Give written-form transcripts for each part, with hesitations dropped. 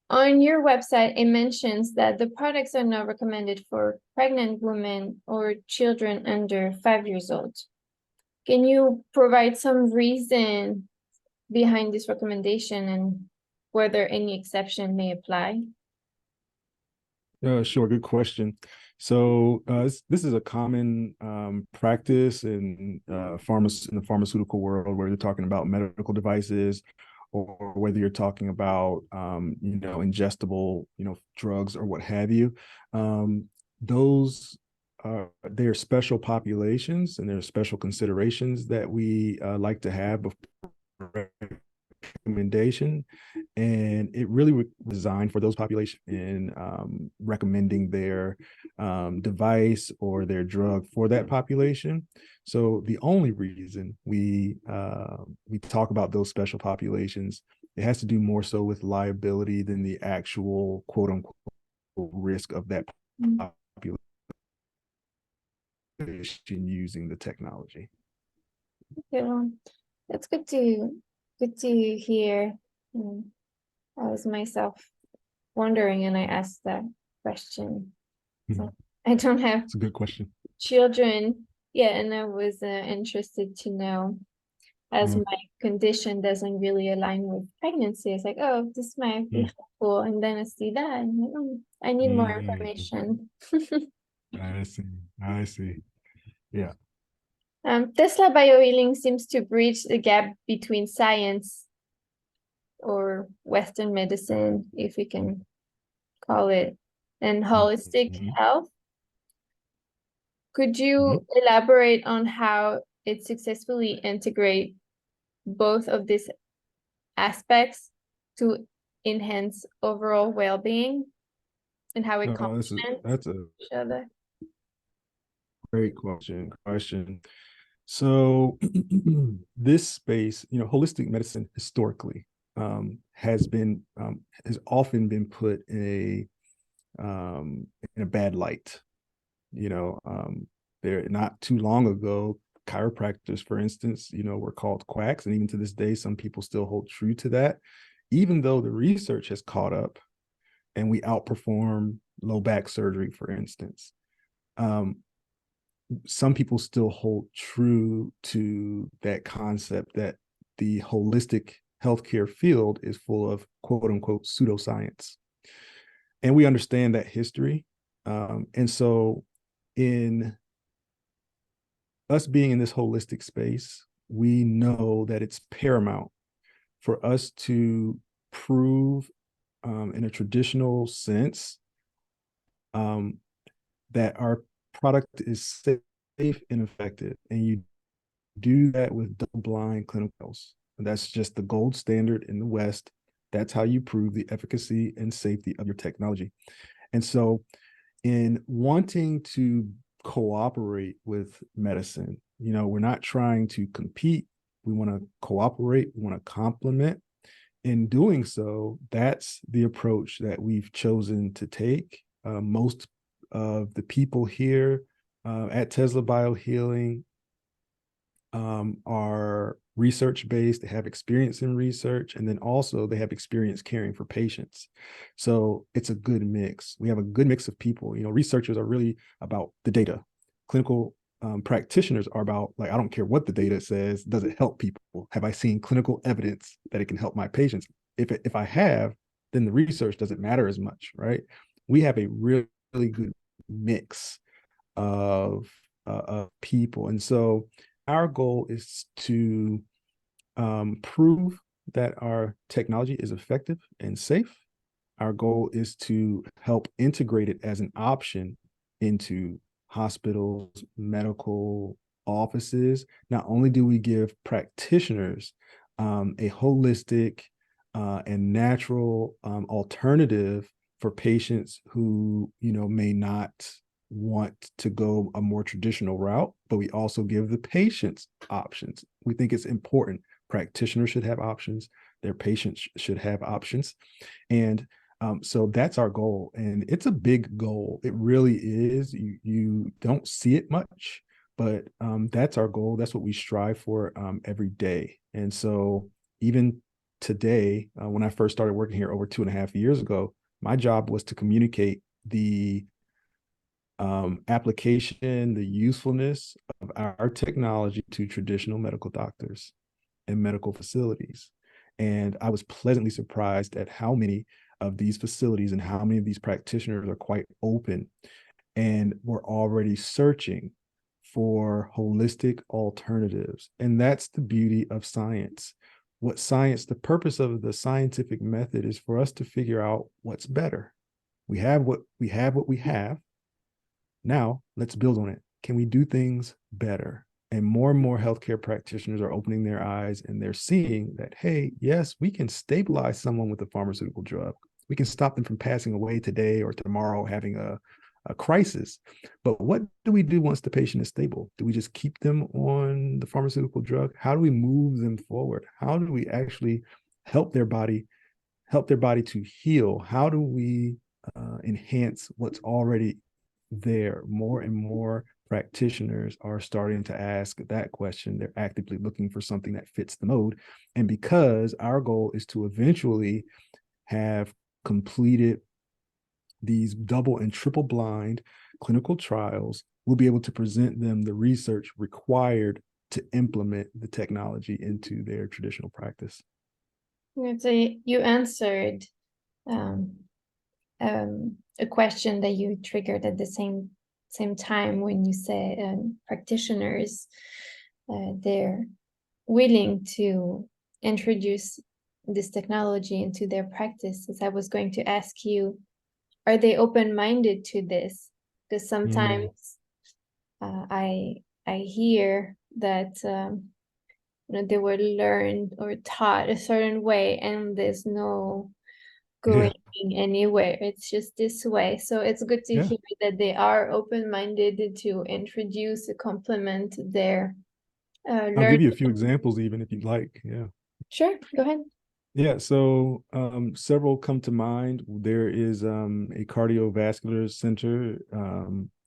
On your website, it mentions that the products are not recommended for pregnant women or children under 5 years old. Can you provide some reason behind this recommendation and whether any exception may apply? Sure, good question. So this is a common practice in in the pharmaceutical world, where you're talking about medical devices, or whether you're talking about ingestible drugs or what have you. Those they are special populations, and there are special considerations that we like to have before recommendation, and it really was designed for those populations in recommending their device or their drug for that population. So the only reason we talk about those special populations, it has to do more so with liability than the actual quote unquote risk of that population using the technology. Okay, well, that's good to hear. I was myself wondering, and I asked that question. So I don't have It's a good question. children yet, and I was interested to know, as Yeah. my condition doesn't really align with pregnancy. It's like, oh, this might be helpful, and then I see that, and I'm like, I need more information. I see. I see. Yeah. Tesla Biohealing seems to bridge the gap between science or Western medicine, if we can call it, and holistic Mhm. health. Could you Mhm. elaborate on how it successfully integrate both of these aspects to enhance overall well-being and how it No, complements that's a each other? great question. So this space, holistic medicine historically has often been put in a bad light. There not too long ago, chiropractors, for instance, were called quacks, and even to this day, some people still hold true to that, even though the research has caught up and we outperform low back surgery, for instance. Some people still hold true to that concept that the holistic healthcare field is full of quote unquote pseudoscience. And we understand that history. And so, in us being in this holistic space, we know that it's paramount for us to prove, in a traditional sense, that our product is safe and effective. And you do that with double-blind clinical trials. That's just the gold standard in the West. That's how you prove the efficacy and safety of your technology. And so, in wanting to cooperate with medicine, we're not trying to compete. We want to cooperate. We want to complement. In doing so, that's the approach that we've chosen to take. Most of the people here at Tesla Biohealing are research based. They have experience in research, and then also they have experience caring for patients. So it's a good mix. We have a good mix of people. Researchers are really about the data. Clinical practitioners are about, like, I don't care what the data says. Does it help people? Have I seen clinical evidence that it can help my patients? If I have, then the research doesn't matter as much, right? We have a really, really good mix of people, and so our goal is to prove that our technology is effective and safe. Our goal is to help integrate it as an option into hospitals, medical offices. Not only do we give practitioners a holistic and natural alternative for patients who may not want to go a more traditional route, but we also give the patients options. We think it's important. Practitioners should have options. Their patients should have options. And so that's our goal. And it's a big goal. It really is. You don't see it much, but that's our goal. That's what we strive for every day. And so, even today, when I first started working here over 2.5 years ago, my job was to communicate the application, the usefulness of our technology to traditional medical doctors and medical facilities. And I was pleasantly surprised at how many of these facilities and how many of these practitioners are quite open and were already searching for holistic alternatives. And that's the beauty of science. The purpose of the scientific method is for us to figure out what's better. We have what we have. Now let's build on it. Can we do things better? And more healthcare practitioners are opening their eyes, and they're seeing that, hey, yes, we can stabilize someone with a pharmaceutical drug. We can stop them from passing away today or tomorrow having a crisis. But what do we do once the patient is stable? Do we just keep them on the pharmaceutical drug? How do we move them forward? How do we actually help their body to heal? How do we enhance what's already there? More and more practitioners are starting to ask that question. They're actively looking for something that fits the mode. And because our goal is to eventually have completed these double and triple blind clinical trials, we'll be able to present them the research required to implement the technology into their traditional practice. So you answered a question that you triggered at the same time when you said practitioners, they're willing to introduce this technology into their practices. I was going to ask you, are they open-minded to this? Because sometimes I hear that they were learned or taught a certain way, and there's no going anywhere. It's just this way. So it's good to hear that they are open-minded to introduce, complement their learning. I'll give you a few examples even if you'd like. Yeah. Sure, go ahead. Yeah, so several come to mind. There is a cardiovascular center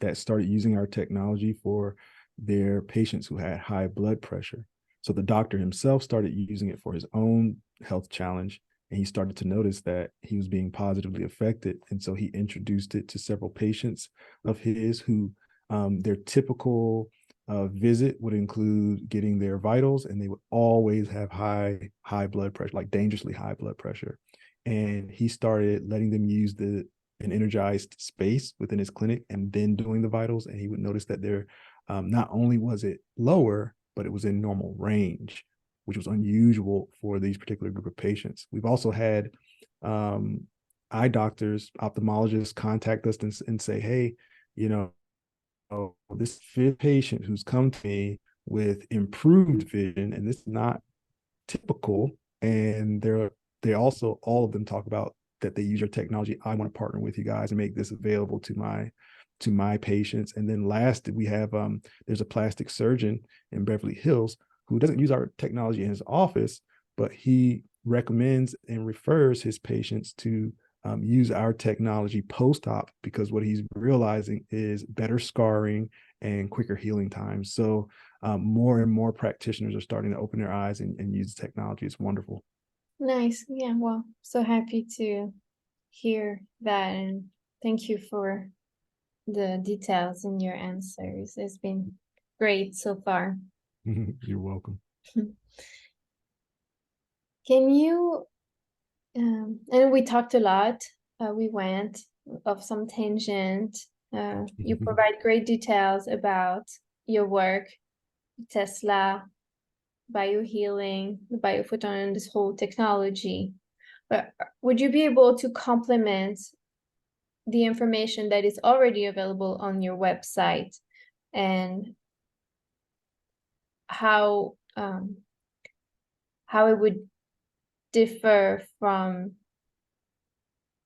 that started using our technology for their patients who had high blood pressure. So the doctor himself started using it for his own health challenge, and he started to notice that he was being positively affected. And so he introduced it to several patients of his who their typical visit would include getting their vitals, and they would always have high blood pressure, like dangerously high blood pressure. And he started letting them use an energized space within his clinic and then doing the vitals. And he would notice that there, not only was it lower, but it was in normal range, which was unusual for these particular group of patients. We've also had eye doctors, ophthalmologists contact us and say, hey, this fifth patient who's come to me with improved vision, and this is not typical. And they also, all of them talk about that they use your technology. I want to partner with you guys and make this available to my patients. And then last, we have there's a plastic surgeon in Beverly Hills who doesn't use our technology in his office, but he recommends and refers his patients to use our technology post-op, because what he's realizing is better scarring and quicker healing times. So more and more practitioners are starting to open their eyes and use the technology. It's wonderful. Nice. Yeah, well, so happy to hear that, and thank you for the details in your answers. It's been great so far. You're welcome. Can you and we talked a lot, we went off some tangent. You provide great details about your work, Tesla, biohealing, the Biophoton, and this whole technology. But would you be able to complement the information that is already available on your website, and how it would differ from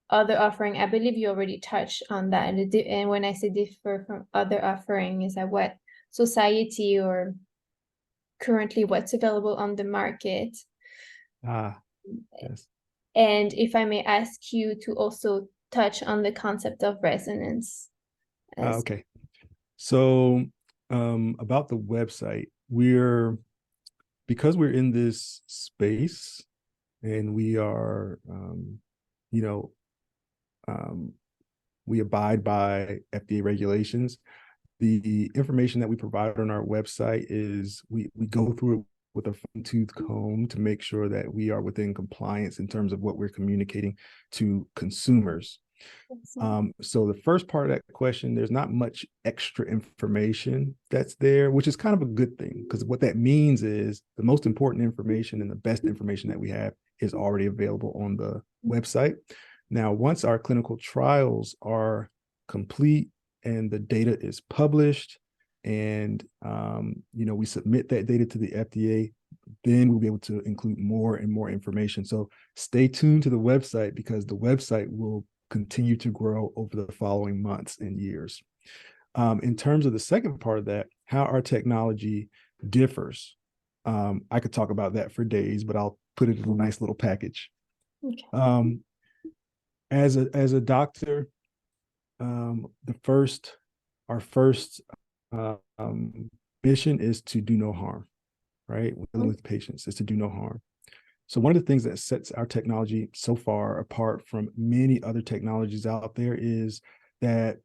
other offering? I believe you already touched on that. And when I say differ from other offering, is that what society or currently what's available on the market? Yes. And if I may ask you to also touch on the concept of resonance. Okay. So about the website, because we're in this space, and we are, you know, we abide by FDA regulations. The information that we provide on our website is we go through it with a fine-tooth comb to make sure that we are within compliance in terms of what we're communicating to consumers. So the first part of that question, there's not much extra information that's there, which is kind of a good thing, because what that means is the most important information and the best information that we have is already available on the website. Now, once our clinical trials are complete and the data is published, and we submit that data to the FDA, then we'll be able to include more and more information. So stay tuned to the website, because the website will continue to grow over the following months and years. In terms of the second part of that, how our technology differs, I could talk about that for days, but I'll put it in a nice little package. Okay. As a doctor, our first mission is to do no harm, right? With patients is to do no harm. So one of the things that sets our technology so far apart from many other technologies out there is that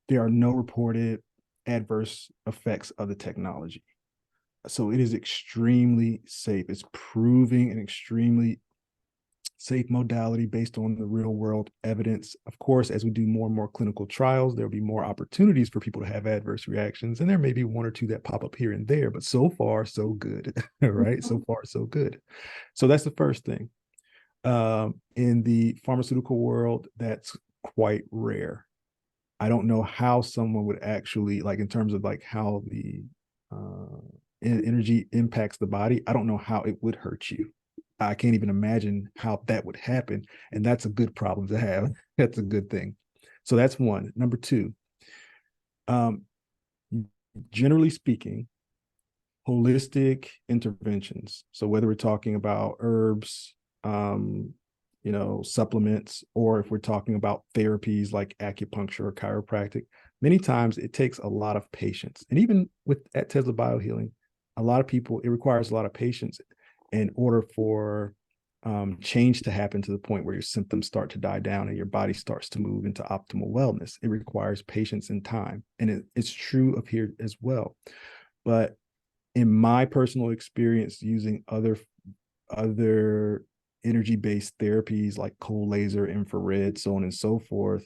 there are no reported adverse effects of the technology. So it is extremely safe. It's proving an extremely safe modality based on the real world evidence. Of course, as we do more and more clinical trials, there'll be more opportunities for people to have adverse reactions, and there may be one or two that pop up here and there, but so far, so good, right? So far, so good. So that's the first thing. In the pharmaceutical world, that's quite rare. I don't know how someone would actually, like, in terms of like how the energy impacts the body, I don't know how it would hurt you. I can't even imagine how that would happen. And that's a good problem to have. That's a good thing. So that's one. Number two, generally speaking, holistic interventions. So whether we're talking about herbs, supplements, or if we're talking about therapies like acupuncture or chiropractic, many times it takes a lot of patience. And even at Tesla Biohealing, a lot of people, it requires a lot of patience in order for change to happen to the point where your symptoms start to die down and your body starts to move into optimal wellness. It requires patience and time. And it's true of here as well. But in my personal experience using other energy-based therapies like cold laser, infrared, so on and so forth,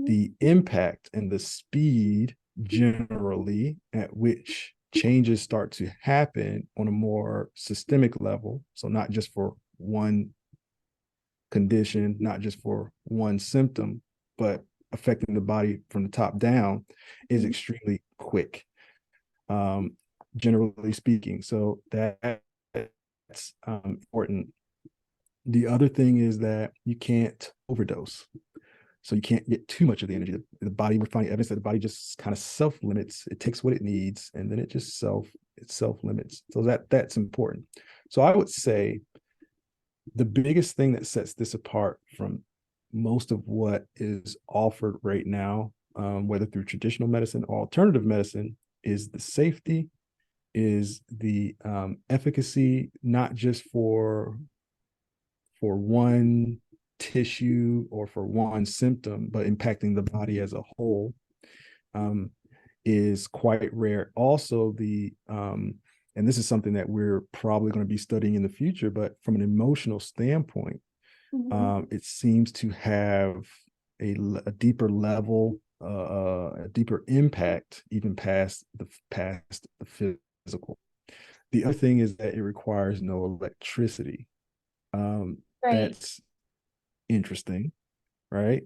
the impact and the speed generally at which changes start to happen on a more systemic level, so not just for one condition, not just for one symptom, but affecting the body from the top down, is extremely quick, generally speaking. So that's important. The other thing is that you can't overdose. So you can't get too much of the energy. The body, we're finding evidence that the body just kind of self-limits. It takes what it needs, and then it just self-limits. So that's important. So I would say the biggest thing that sets this apart from most of what is offered right now, whether through traditional medicine or alternative medicine, is the safety, is the efficacy, not just for one tissue or for one symptom, but impacting the body as a whole, is quite rare. Also, and this is something that we're probably going to be studying in the future, but from an emotional standpoint, it seems to have a deeper level, a deeper impact, even past the physical. The other thing is that it requires no electricity. That's interesting, right?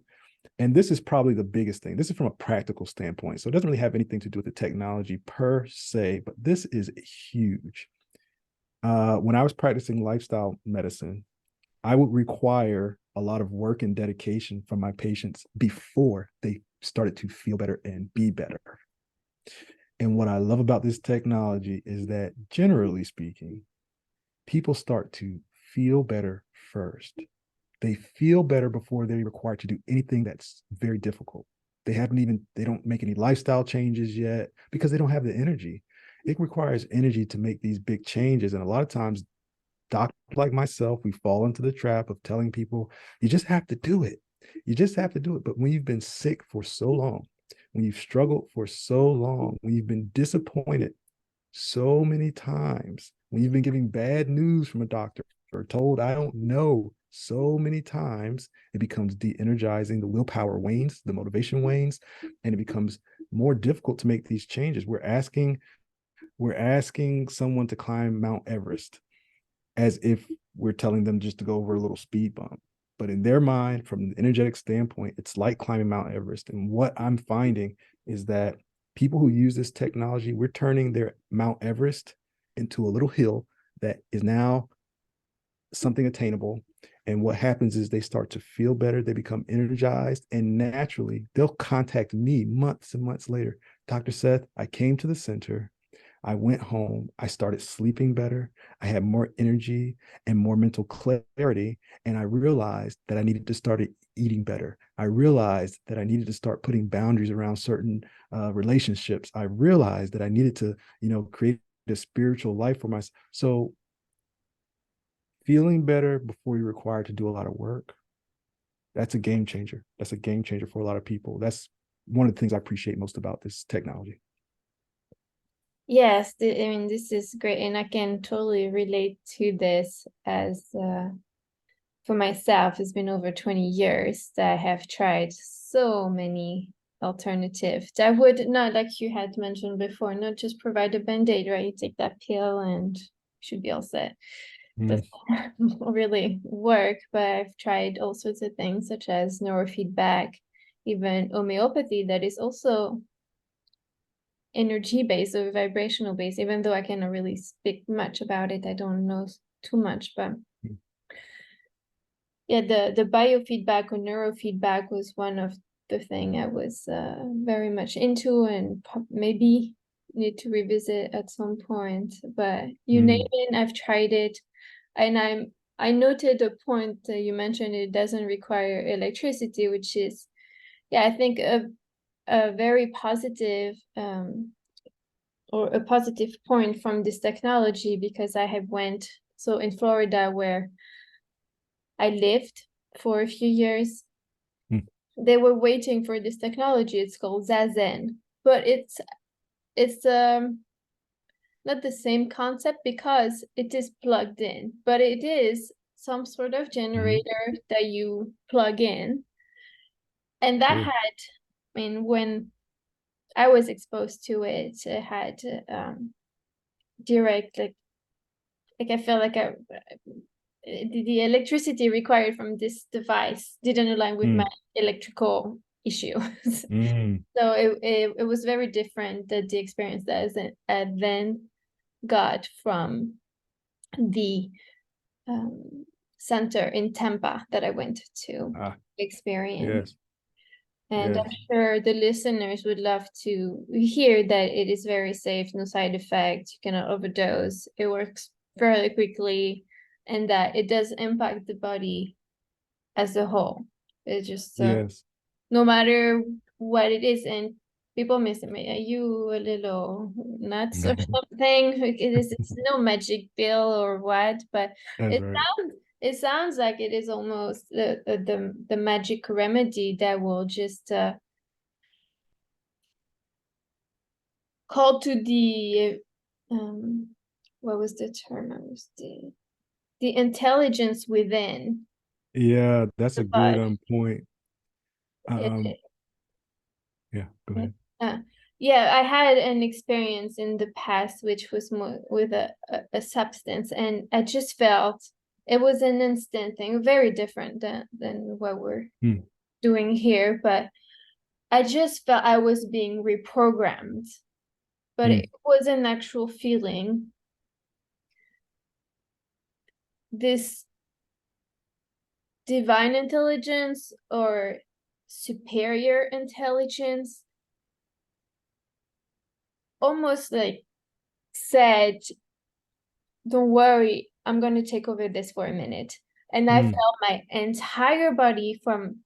And this is probably the biggest thing. This is from a practical standpoint. So it doesn't really have anything to do with the technology per se, but this is huge. When I was practicing lifestyle medicine, I would require a lot of work and dedication from my patients before they started to feel better and be better. And what I love about this technology is that, generally speaking, people start to feel better first. They feel better before they're required to do anything that's very difficult. They don't make any lifestyle changes yet because they don't have the energy. It requires energy to make these big changes. And a lot of times doctors like myself, we fall into the trap of telling people, you just have to do it. You just have to do it. But when you've been sick for so long, when you've struggled for so long, when you've been disappointed so many times, when you've been giving bad news from a doctor or told, I don't know, so many times, it becomes de-energizing. The willpower wanes, the motivation wanes, and it becomes more difficult to make these changes. We're asking someone to climb Mount Everest as if we're telling them just to go over a little speed bump. But in their mind, from an energetic standpoint, it's like climbing Mount Everest. And what I'm finding is that people who use this technology, we're turning their Mount Everest into a little hill that is now something attainable. And what happens is they start to feel better, they become energized, and naturally they'll contact me months and months later. Dr. Seth, I came to the center, I went home, I started sleeping better, I had more energy and more mental clarity, and I realized that I needed to start eating better. I realized that I needed to start putting boundaries around certain relationships. I realized that I needed to, create a spiritual life for myself. So feeling better before you're required to do a lot of work, that's a game changer. That's a game changer for a lot of people. That's one of the things I appreciate most about this technology. Yes, I mean, this is great, and I can totally relate to this as for myself, it's been over 20 years that I have tried so many alternatives that would not, like you had mentioned before, not just provide a band-aid, right? You take that pill and you should be all set. Doesn't really work, but I've tried all sorts of things such as neurofeedback, even homeopathy that is also energy based or vibrational based, even though I cannot really speak much about it. I don't know too much, but yeah, the biofeedback or neurofeedback was one of the thing I was very much into, and maybe need to revisit at some point. But you name it, I've tried it, and I noted a point that you mentioned, it doesn't require electricity, which is, yeah, I think a very positive or a positive point from this technology, because I have went, so in Florida where I lived for a few years, they were waiting for this technology. It's called Zazen, but it's not the same concept because it is plugged in, but it is some sort of generator that you plug in. And that had, I mean, when I was exposed to it, it had direct, like I felt like the electricity required from this device didn't align with my electrical issues. So it was very different, that the experience that I then got from the center in Tampa that I went to experience. Yes. And I'm sure the listeners would love to hear that it is very safe, no side effects, you cannot overdose, it works fairly quickly, and that it does impact the body as a whole. It's just no matter what it is, and people may say, are you a little nuts or something? It's no magic pill or what, but it sounds like it is almost the magic remedy that will just call to the what was the term? The intelligence within. Yeah, that's a good point. Yeah, go ahead. Yeah, I had an experience in the past which was more with a substance, and I just felt it was an instant thing, very different than what we're doing here, but I just felt I was being reprogrammed, but it was an actual feeling, this divine intelligence or superior intelligence almost like said, don't worry, I'm going to take over this for a minute. And I felt my entire body from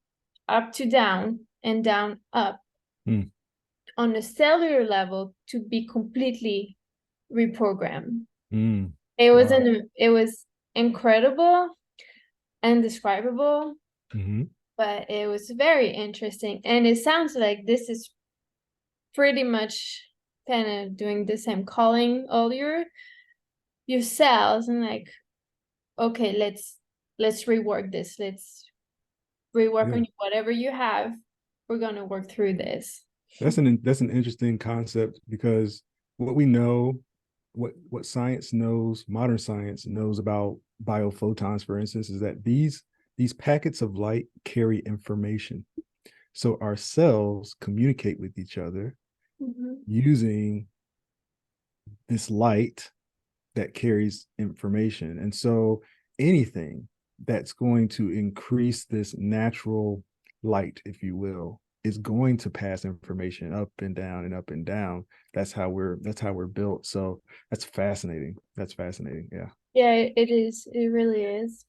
up to down and down up on a cellular level to be completely reprogrammed. It was incredible, indescribable, Mm-hmm. but it was very interesting. And it sounds like this is pretty much kind of doing the same, calling all your cells and like, okay, let's rework this. Let's rework Yeah. on whatever you have. We're gonna work through this. That's an interesting concept because what we know, what science knows, modern science knows about biophotons, for instance, is that these packets of light carry information. So our cells communicate with each other using this light that carries information. And so anything that's going to increase this natural light, if you will, is going to pass information up and down and up and down. That's how we're built. So that's fascinating. That's fascinating. Yeah. Yeah, it is. It really is.